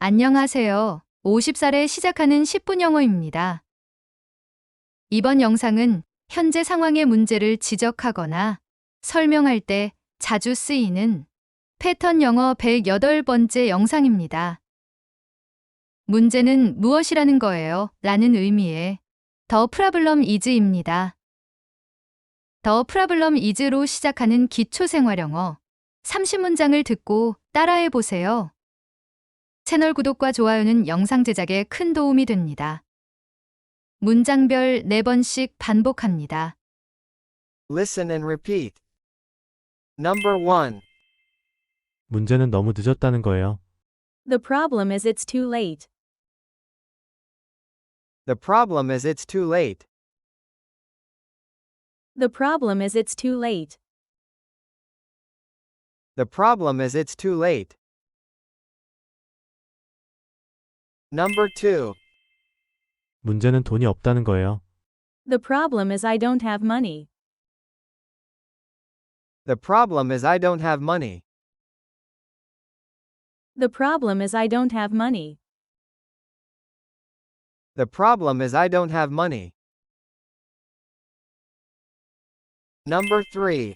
안녕하세요. 50살에 시작하는 10분 영어입니다. 이번 영상은 현재 상황의 문제를 지적하거나 설명할 때 자주 쓰이는 패턴 영어 108번째 영상입니다. 문제는 무엇이라는 거예요? 라는 의미의 The problem is입니다. The problem is로 시작하는 기초생활영어 30문장을 듣고 따라해 보세요. 채널 구독과 좋아요는 영상 제작에 큰 도움이 됩니다. 문장별 4번씩 반복합니다. Listen and repeat. Number 1. 문제는 너무 늦었다는 거예요. The problem is it's too late. The problem is it's too late. The problem is it's too late. The problem is it's too late. Number 2. 문제는 돈이 없다는 거예요. The problem is I don't have money. The problem is I don't have money. The problem is I don't have money. The problem is I don't have money. Number 3.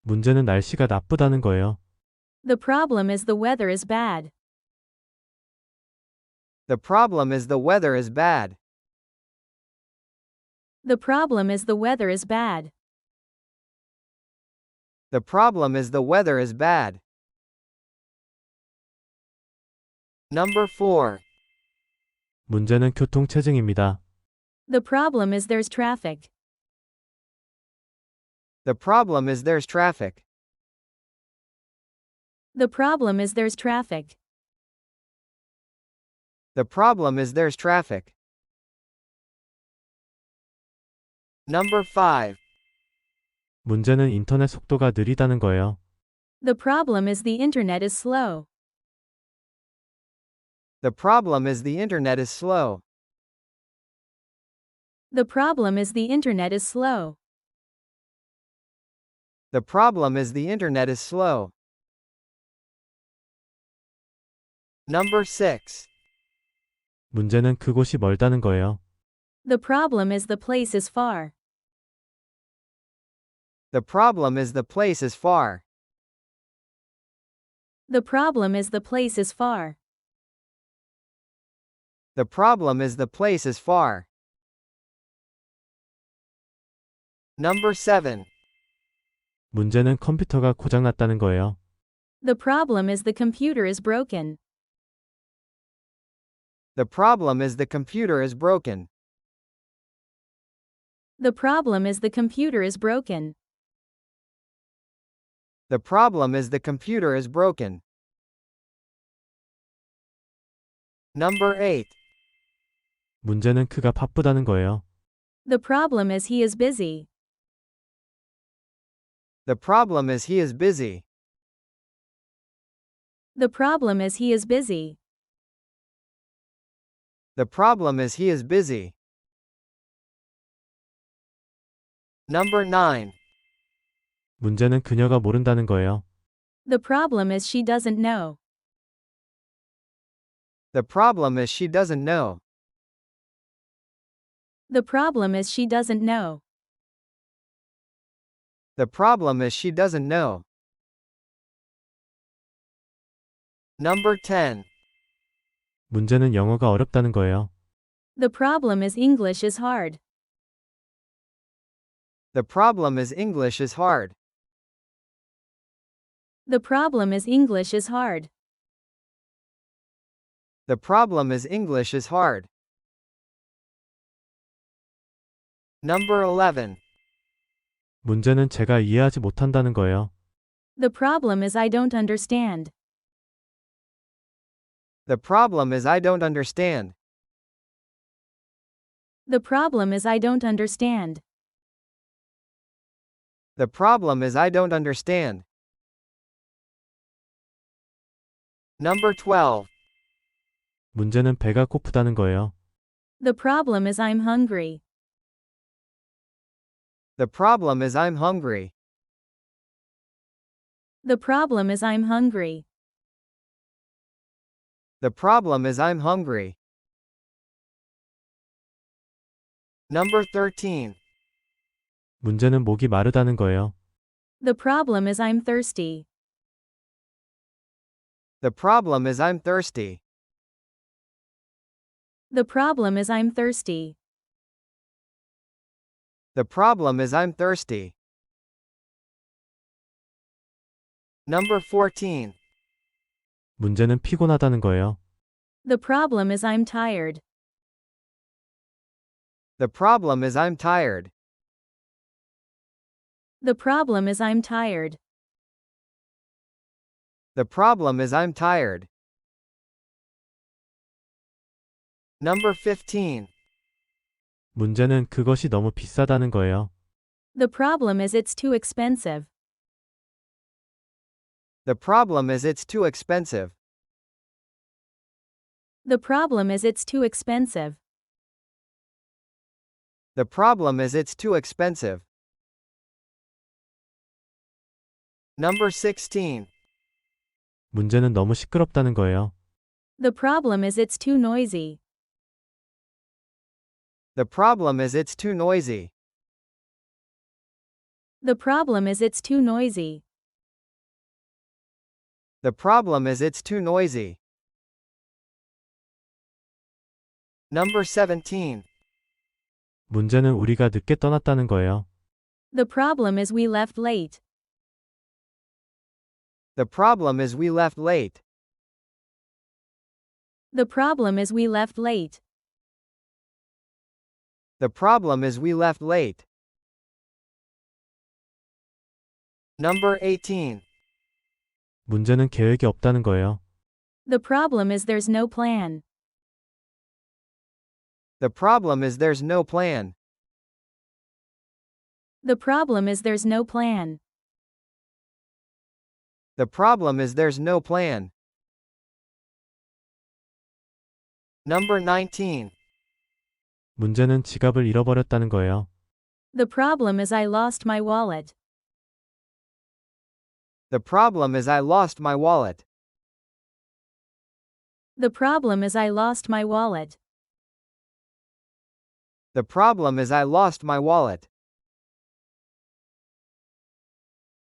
문제는 날씨가 나쁘다는 거예요. The problem is the weather is bad. The problem is the weather is bad. The problem is the weather is bad. The problem is the weather is bad. Number 4. 문제는 교통체증입니다. The problem is there's traffic. The problem is there's traffic. The problem is there's traffic. The problem is there's traffic. Number 5. 문제는 인터넷 속도가 느리다는 거예요. The problem is the internet is slow. The problem is the internet is slow. The problem is the internet is slow. The problem is the internet is slow. Number 6. 문제는 그곳이 멀다는 거예요. The problem is the place is far. The problem is the place is far. The problem is the place is far. The problem is the place is far. Number 7. 문제는 컴퓨터가 고장났다는 거예요. The problem is the computer is broken. The problem is the computer is broken. The problem is the computer is broken. The problem is the computer is broken. Number 8. 문제는 그가 바쁘다는 거예요. The problem is he is busy. The problem is he is busy. The problem is he is busy. The problem is he is busy. Number 9. 문제는 그녀가 모른다는 거예요. The problem is she doesn't know. The problem is she doesn't know. The problem is she doesn't know. The problem is she doesn't know. Number 10. 문제는 영어가 어렵다는 거예요. The problem is English is hard. The problem is English is hard. The problem is English is hard. The problem is English is hard. Number 11. 문제는 제가 이해하지 못한다는 거예요. The problem is I don't understand. The problem is I don't understand. The problem is I don't understand. The problem is I don't understand. Number 12. 문제는 배가 고프다는 거예요. The problem is I'm hungry. The problem is I'm hungry. The problem is I'm hungry. The problem is I'm hungry. Number 13. 문제는 목이 마르다는 거예요. The problem is I'm thirsty. The problem is I'm thirsty. The problem is I'm thirsty. The problem is I'm thirsty. Number 14. 문제는 피곤하다는 거예요. The problem is I'm tired. The problem is I'm tired. The problem is I'm tired. The problem is I'm tired. Number 15. 문제는 그것이 너무 비싸다는 거예요. The problem is it's too expensive. The problem is it's too expensive. The problem is it's too expensive. The problem is it's too expensive. Number 16. 문제는 너무 시끄럽다는 거예요. The problem is it's too noisy. The problem is it's too noisy. The problem is it's too noisy. The problem is it's too noisy. Number 17. 문제는 우리가 늦게 떠났다는 거예요. The problem is we left late. The problem is we left late. The problem is we left late. The problem is we left late. Number 18. 문제는 계획이 없다는 거예요. The problem is there's no plan. The problem is there's no plan. The problem is there's no plan. The problem is there's no plan. Number 19. 문제는 지갑을 잃어버렸다는 거예요. The problem is I lost my wallet. The problem is I lost my wallet. The problem is I lost my wallet. The problem is I lost my wallet.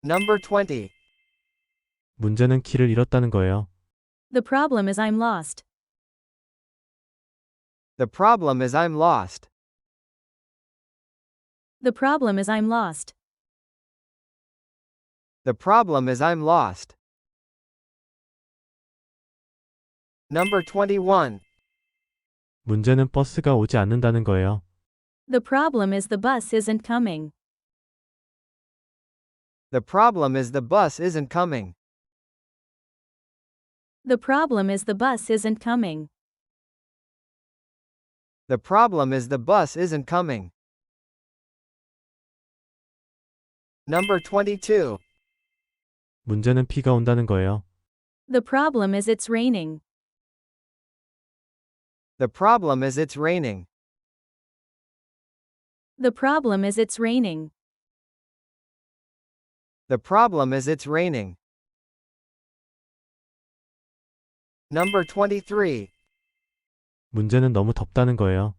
Number 20. 문제는 길을 잃었다는 거예요. The problem is I'm lost. The problem is I'm lost. The problem is I'm lost. The problem is I'm lost. Number 21. 문제는 버스가 오지 않는다는 거예요. The problem is the bus isn't coming. The problem is the bus isn't coming. The problem is the bus isn't coming. The problem is the bus isn't coming. Number 22. 문제는 비가 온다는 거예요. The problem is it's raining. The problem is it's raining. The problem is it's raining. The problem is it's raining. Number 23. 문제는 너무 덥다는 거예요.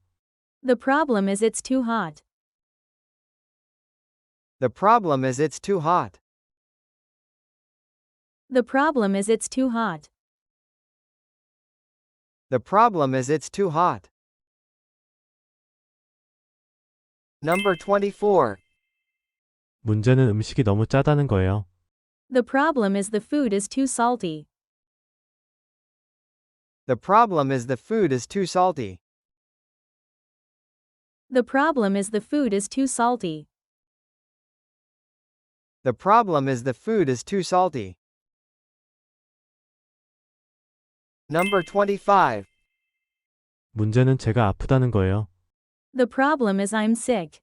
The problem is it's too hot. The problem is it's too hot. The problem is it's too hot. The problem is it's too hot. Number 24. 문제는 음식이 너무 짜다는 거예요. The problem is the food is too salty. The problem is the food is too salty. The problem is the food is too salty. The problem is the food is too salty. Number 25. 문제는 제가 아프다는 거예요. The problem is I'm sick.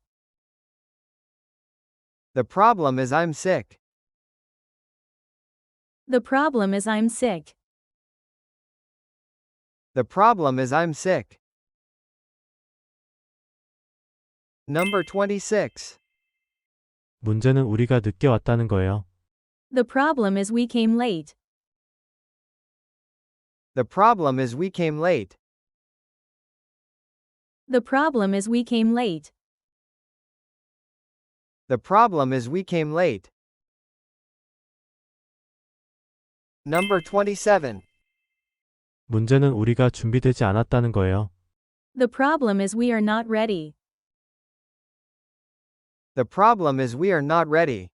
The problem is I'm sick. The problem is I'm sick. The problem is I'm sick. Number 26. 문제는 우리가 늦게 왔다는 거예요. The problem is we came late. The problem is we came late. The problem is we came late. The problem is we came late. Number 27. 문제는 우리가 준비되지 않았다는 거예요. The problem is we are not ready. The problem is we are not ready.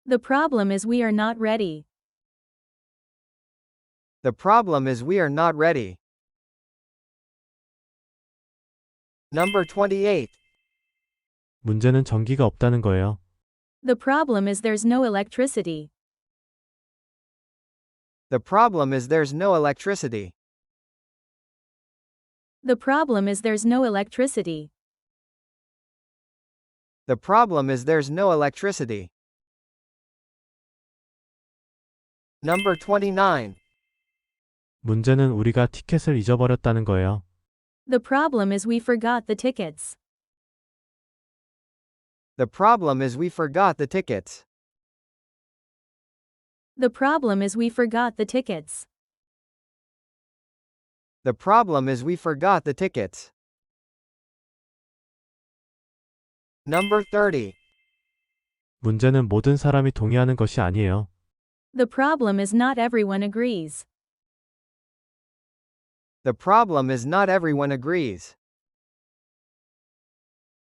The problem is we are not ready. The problem is we are not ready. Number 28. 문제는 전기가 없다는 거예요. The problem is there's no electricity. The problem is there's no electricity. The problem is there's no electricity. The problem is there's no electricity. Number 29. 문제는 우리가 티켓을 잊어버렸다는 거예요. The problem is we forgot the tickets. The problem is we forgot the tickets. The problem is we forgot the tickets. The problem is we forgot the tickets. Number 30. 문제는 모든 사람이 동의하는 것이 아니에요. The problem is not everyone agrees. The problem is not everyone agrees.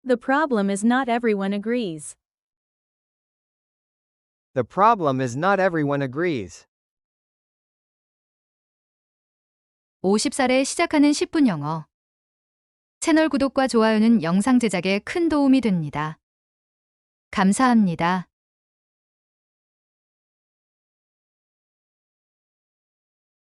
The problem is not everyone agrees. The problem is not everyone agrees. 50살에 시작하는 10분 영어. 채널 구독과 좋아요는 영상 제작에 큰 도움이 됩니다. 감사합니다.